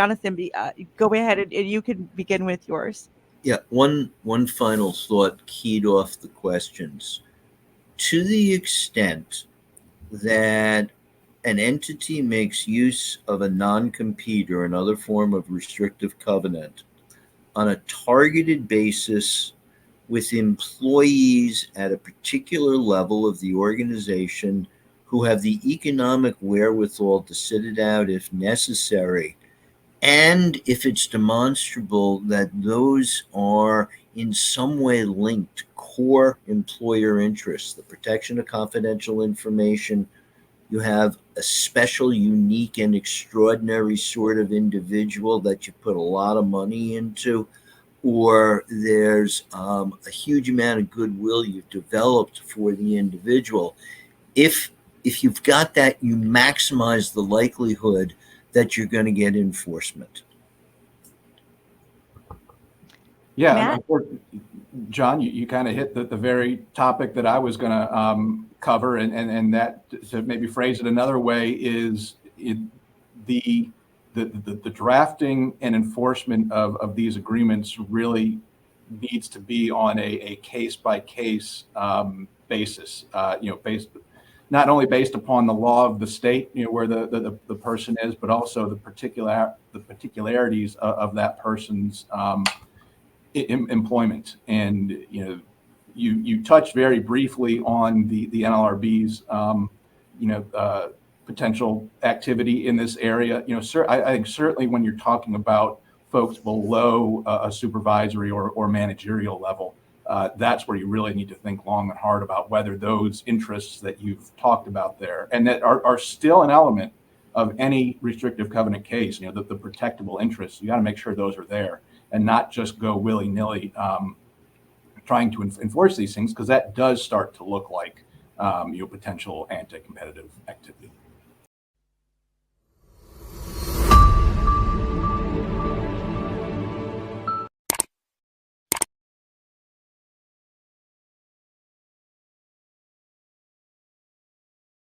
Jonathan, go ahead and you can begin with yours. Yeah, one final thought keyed off the questions. To the extent that an entity makes use of a non-compete or another form of restrictive covenant on a targeted basis with employees at a particular level of the organization who have the economic wherewithal to sit it out if necessary, and if it's demonstrable that those are in some way linked to core employer interests, the protection of confidential information, you have a special, unique, and extraordinary sort of individual that you put a lot of money into, or there's a huge amount of goodwill you've developed for the individual. If if you've got that, you maximize the likelihood that you're going to get enforcement. Yeah, Matt? John, you kind of hit the very topic that I was going to cover, and that, to maybe phrase it another way, is the drafting and enforcement of these agreements really needs to be on a case by case basis. Based not only based upon the law of the state, where the person is, but also the particularities of that person's employment. And you touched very briefly on the NLRB's potential activity in this area. I think certainly when you're talking about folks below a supervisory or managerial level, that's where you really need to think long and hard about whether those interests that you've talked about there, and that are still an element of any restrictive covenant case, the protectable interests, you got to make sure those are there, and not just go willy-nilly trying to enforce these things, because that does start to look like potential anti-competitive activity.